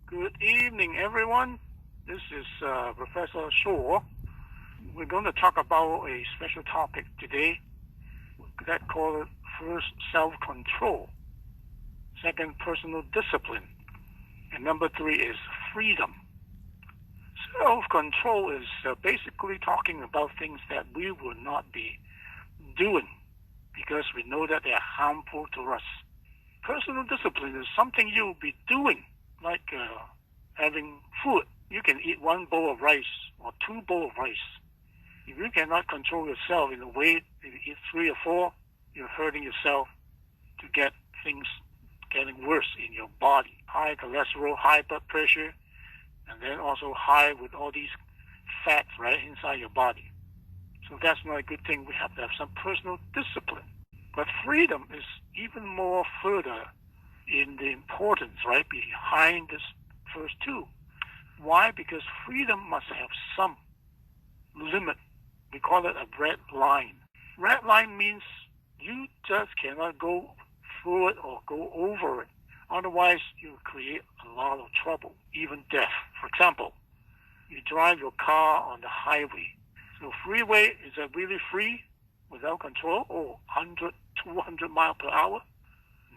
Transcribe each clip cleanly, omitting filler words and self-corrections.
Good evening, everyone. This is Professor Shaw. We're going to talk about a special topic today that called first self-control, second personal discipline, and number 3 is freedom. Self-control is basically talking about things that we will not be doing because we know that they are harmful to us. Personal discipline is something you'll be doing, like having food. You can eat 1 bowl of rice or 2 bowls of rice. If you cannot control yourself in a way, if you eat 3 or 4, you're hurting yourself to get things getting worse in your body. High cholesterol, high blood pressure, and then also high with all these fats right inside your body. So that's not a good thing. We have to have some personal discipline. But freedom is even more further in the importance, right, behind this first 2. Why? Because freedom must have some limit. We call it a red line. Red line means you just cannot go through it or go over it. Otherwise, you create a lot of trouble, even death. For example, you drive your car on the highway. So freeway, is that really free without control? 100, 200 miles per hour?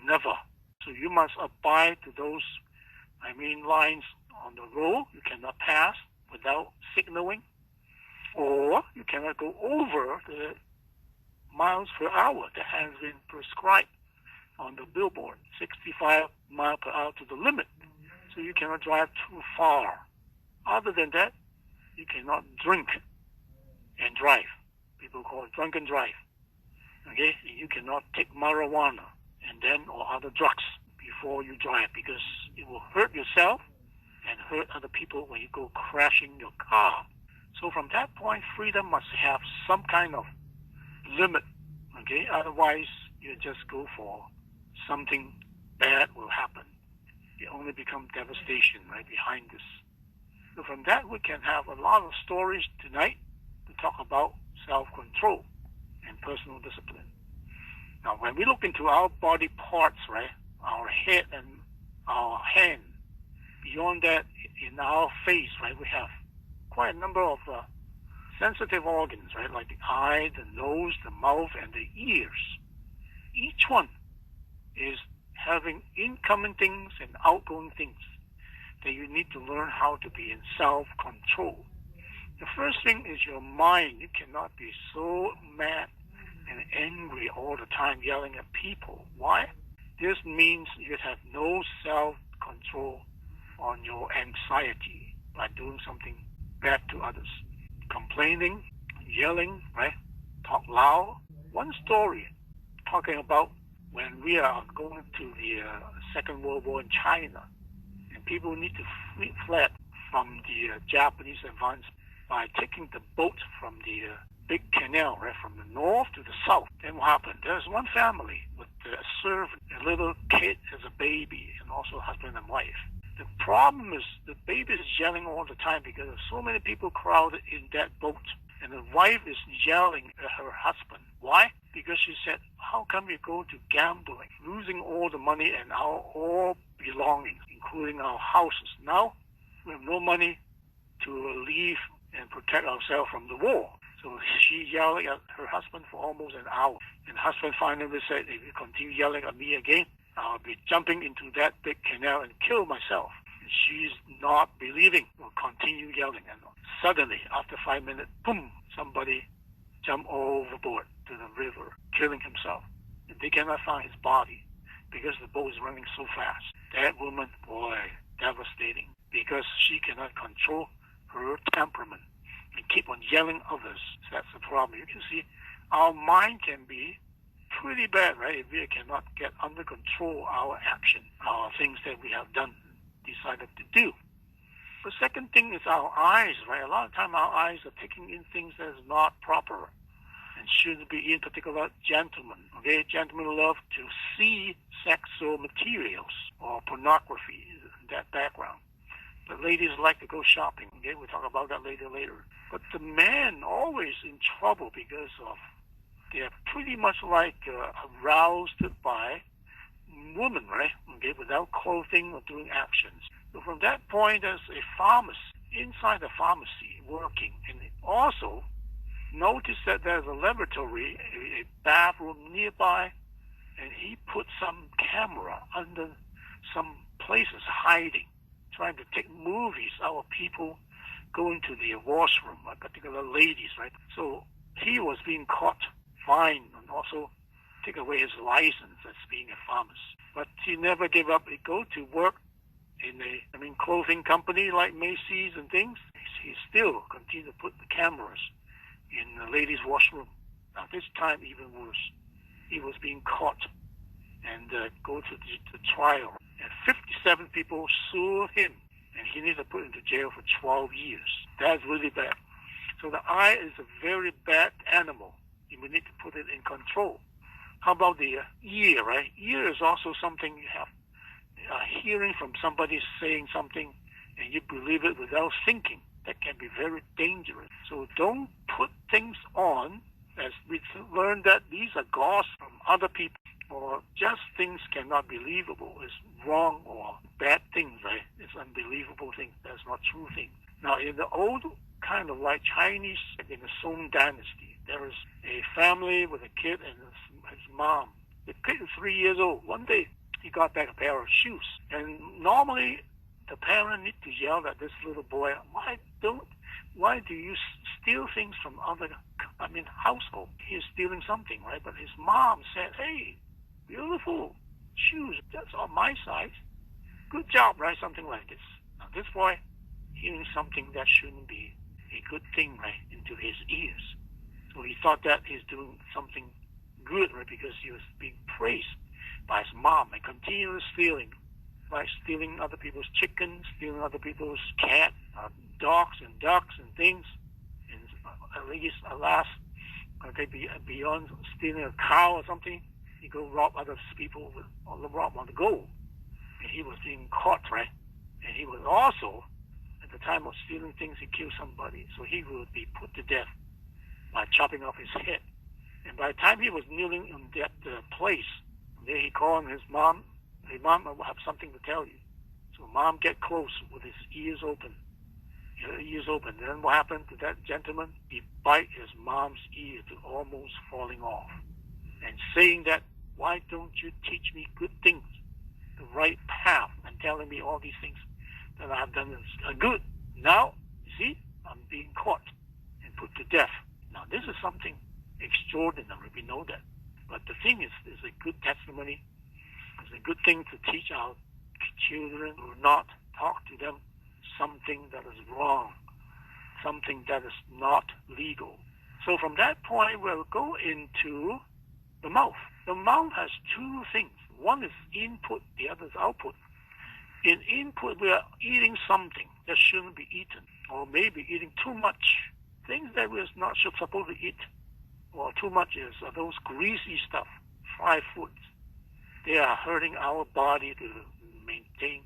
Never. So you must abide to those, lines on the road. You cannot pass without signaling. Or you cannot go over the miles per hour that has been prescribed on the billboard, 65 miles per hour to the limit. So you cannot drive too far. Other than that, you cannot drink and drive. People call it drunken drive. Okay? You cannot take marijuana or other drugs before you drive because it will hurt yourself and hurt other people when you go crashing your car. So from that point, freedom must have some kind of limit. Okay? Otherwise, you just go for something bad will happen. It only becomes devastation right behind this. So from that, we can have a lot of stories tonight to talk about self-control and personal discipline. Now, when we look into our body parts, right, our head and our hand, beyond that, in our face, right, we have quite a number of sensitive organs, right, like the eye, the nose, the mouth, and the ears. Each one is having incoming things and outgoing things that you need to learn how to be in self-control. The first thing is your mind. You cannot be so mad and angry all the time yelling at people. Why? This means you have no self-control on your anxiety by doing something bad to others. Complaining, yelling, right? Talk loud. One story talking about when we are going to the Second World War in China, and people need to flee from the Japanese advance by taking the boat from the big canal, right, from the north to the south. Then what happened? There's one family with a servant, a little kid as a baby, and also a husband and wife. The problem is the baby is yelling all the time because there's so many people crowded in that boat. And the wife is yelling at her husband. Why? Because she said, how come we go to gambling, losing all the money and our all belongings, including our houses? Now we have no money to leave and protect ourselves from the war. So she yelled at her husband for almost an hour. And the husband finally said, if you continue yelling at me again, I'll be jumping into that big canal and kill myself. And she's not believing, will continue yelling. And suddenly, after 5 minutes, boom, somebody jumped overboard to the river, killing himself. And they cannot find his body because the boat is running so fast. That woman, boy, devastating, because she cannot control her temperament and keep on yelling others. So that's the problem. You can see our mind can be pretty bad, right, if we cannot get under control our action, our things that we have done, decided to do. The second thing is our eyes, right? A lot of time our eyes are taking in things that is not proper and shouldn't be, in particular, gentlemen. Okay, gentlemen love to see sexual materials or pornography in that background. But ladies like to go shopping. Okay, we'll talk about that later. But the men always in trouble because of they're pretty much like aroused by women, right? Okay, without clothing or doing actions. So from that point, there's a pharmacist inside the pharmacy working, and also notice that there's a laboratory, a bathroom nearby, and he put some camera under some places hiding, trying to take movies out of people going to the washroom, particular ladies, right? So he was being caught, fined, and also take away his license as being a pharmacist. But he never gave up. He go to work in a clothing company like Macy's and things. He still continued to put the cameras in the ladies' washroom. Now this time even worse. He was being caught and go to the trial. And 57 people sued him, and he needed to put into jail for 12 years. That's really bad. So the eye is a very bad animal. We need to put it in control. How about the ear, right? Ear is also something you have. Hearing from somebody saying something and you believe it without thinking, that can be very dangerous. So don't put things on, as we learned that these are gossips from other people, or just things cannot be believable. It's wrong or bad things, right? It's unbelievable things. That's not true things. Now, in the old kind of like Chinese, in the Song dynasty, there is a family with a kid and his mom. The kid is 3 years old. One day, he got back a pair of shoes. And normally, the parent need to yell at this little boy, why do you steal things from other, household? He's stealing something, right? But his mom said, hey, beautiful shoes, that's on my size. Good job, right? Something like this. Now, this boy hearing something that shouldn't be a good thing, right, into his ears. So he thought that he's doing something good, right, because he was being praised by his mom and continuous stealing, like stealing other people's chickens, stealing other people's cat, dogs and ducks and things. And alas, beyond stealing a cow or something, he go rob other people rob on the go. And he was being caught, right? And he was also, at the time of stealing things, he killed somebody. So he would be put to death by chopping off his head. And by the time he was kneeling in that place, there he called his mom. Hey, Mom, I will have something to tell you. So Mom get close with his ears open. Then what happened to that gentleman? He bite his mom's ear to almost falling off. And saying that, why don't you teach me good things, the right path, and telling me all these things that I've done is good. Now, you see, I'm being caught and put to death. Now, this is something extraordinary. We know that. But the thing is a good testimony. It's a good thing to teach our children, or not talk to them something that is wrong, something that is not legal. So from that point, we'll go into the mouth. The mouth has two things. One is input, the other is output. In input, we are eating something that shouldn't be eaten, or maybe eating too much, things that we're not supposed to eat, or too much is those greasy stuff, fried foods. They are hurting our body to maintain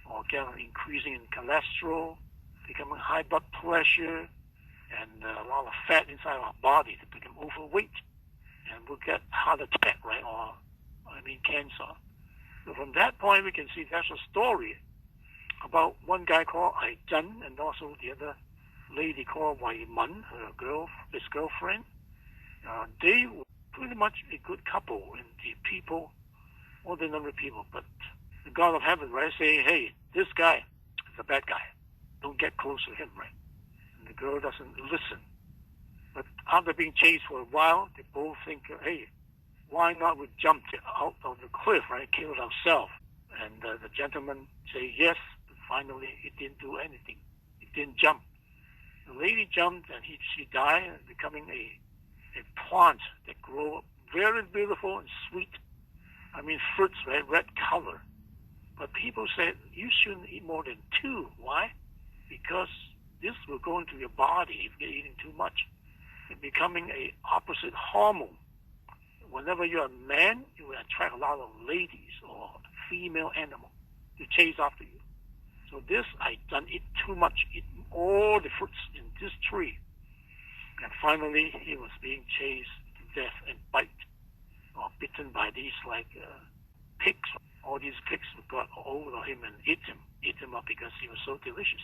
or get increasing in cholesterol, becoming high blood pressure, and a lot of fat inside our body to become overweight. And we'll get heart attack, right? Cancer. So from that point, we can see there's a story about one guy called Ai Zhen and also the other lady called Wei Men, his girlfriend. They were pretty much a good couple, and the people, ordinary people, but the God of heaven, right, saying, hey, this guy is a bad guy. Don't get close to him, right? And the girl doesn't listen. But after being chased for a while, they both think, hey, why not we jump out of the cliff, right, kill ourselves? And the gentleman say yes, but finally he didn't do anything. He didn't jump. The lady jumped and she died, becoming a plant that grow very beautiful and sweet. Fruits, right, red color. But people said you shouldn't eat more than 2. Why? Because this will go into your body if you're eating too much. It's becoming a opposite hormone. Whenever you're a man, you will attract a lot of ladies or female animal to chase after you. So this, I don't eat too much, eat all the fruits in this tree. And finally, he was being chased to death and bitten by these pigs all these pigs got hold of him and ate him up because he was so delicious.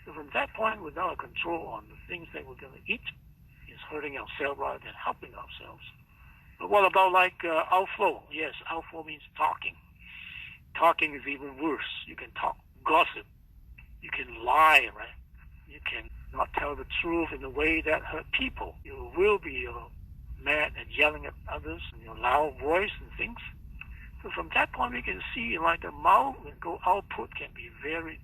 So from that point, without a control on the things that we're going to eat, it's hurting ourselves rather than helping ourselves. But what about like outflow? Yes, outflow means talking. Talking is even worse. You can talk gossip. You can lie, right? You can not tell the truth in a way that hurt people. You will be mad and yelling at others in your loud voice and things. So from that point, we can see like the mouth and go output can be very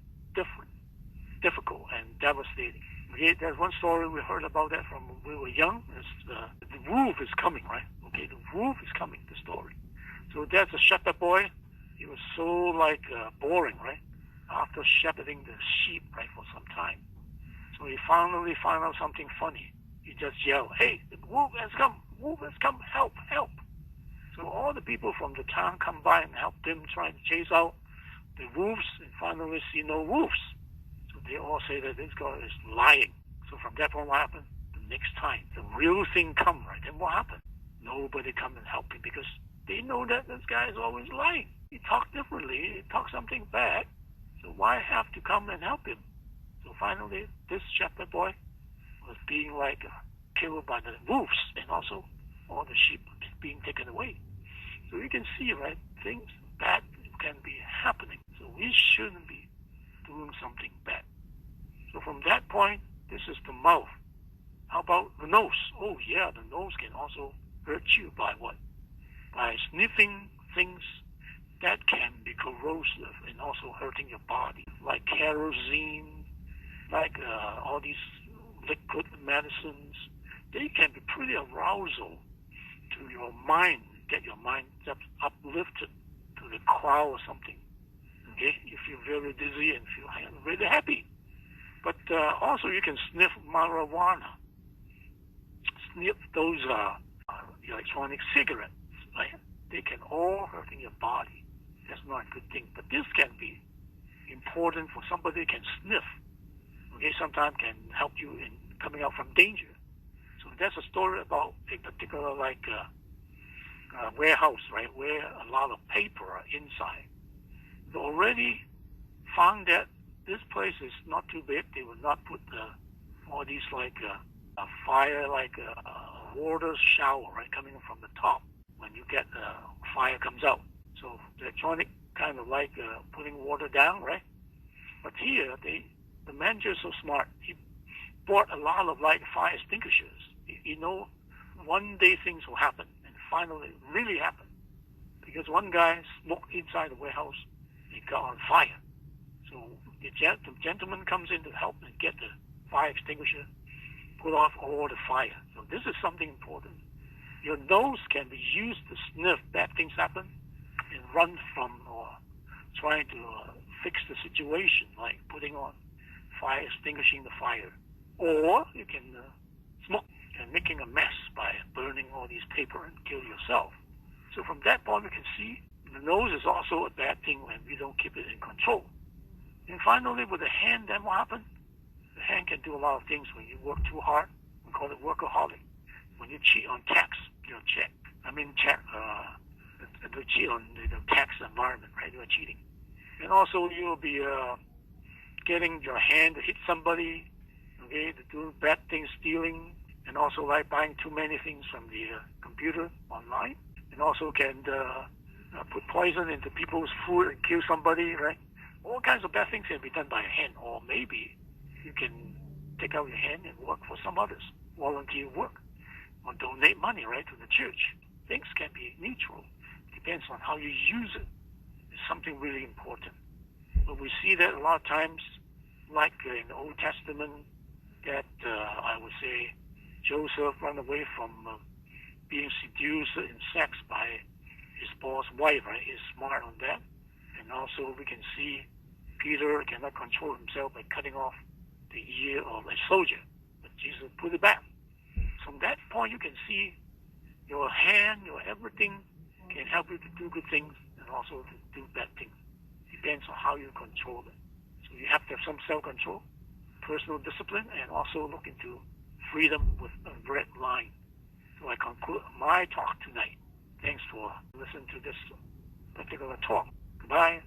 difficult and devastating. Okay, there's one story we heard about that from when we were young. The wolf is coming, right? Okay, the wolf is coming, the story. So there's a shepherd boy. He was so like boring, right? After shepherding the sheep, right, for some time. So he finally found out something funny. He just yelled, "Hey, the wolf has come! Wolf has come! Help! Help!" So all the people from the town come by and help him try to chase out the wolves and finally see no wolves. So they all say that this guy is lying. So from that point, what happened? The next time, the real thing come, right? Then what happened? Nobody come and help him because they know that this guy is always lying. He talked differently. He talked something bad. So why have to come and help him? So finally, this shepherd boy was being like killed by the wolves and also all the sheep being taken away. So you can see, right, things bad can be happening. So we shouldn't be doing something bad. So from that point, this is the mouth. How about the nose? Oh yeah, the nose can also hurt you by what? By sniffing things that can be corrosive and also hurting your body, like kerosene, like all these liquid medicines. They can be pretty arousal to your mind, get your mind uplifted to the cloud or something. Okay, you feel very dizzy and feel really happy. But also you can sniff marijuana, sniff those electronic cigarettes, right? They can all hurt in your body. That's not a good thing. But this can be important for somebody who can sniff. Okay, sometimes can help you in coming out from danger. So that's a story about a particular warehouse, right, where a lot of paper are inside. They already found that this place is not too big. They will not put all these a fire, water shower, right, coming from the top when you get fire comes out. So the electronic kind of putting water down, right? But here, the manager is so smart. He bought a lot of fire extinguishers. One day things will happen, and finally it really happened. Because one guy smoked inside the warehouse, it got on fire. So the gentleman comes in to help and get the fire extinguisher, put off all the fire. So this is something important. Your nose can be used to sniff bad things happen and run from or trying to fix the situation, like putting on fire, extinguishing the fire. Or you can smoke and making a mess by burning all these paper and kill yourself. So from that point, we can see the nose is also a bad thing when we don't keep it in control. And finally, with the hand, then what happens? The hand can do a lot of things when you work too hard. We call it workaholic. When you cheat on tax, you cheat on the tax environment, right? You're cheating. And also you'll be getting your hand to hit somebody, okay, to do bad things, stealing, and also buying too many things from the computer online. And also can put poison into people's food and kill somebody, right? All kinds of bad things can be done by a hand. Or maybe you can take out your hand and work for some others, volunteer work, or donate money, right, to the church. Things can be neutral. Depends on how you use it. It's something really important. But we see that a lot of times, like in the Old Testament, that I would say Joseph ran away from being seduced in sex by his boss' wife, right? He's smart on that. And also we can see Peter cannot control himself by cutting off the ear of a soldier. But Jesus put it back. From that point, you can see your hand, your everything can help you to do good things and also to do bad things. Depends on how you control it. So you have to have some self-control, personal discipline, and also look into freedom with a red line. So I conclude my talk tonight. Thanks for listening to this particular talk. Bye.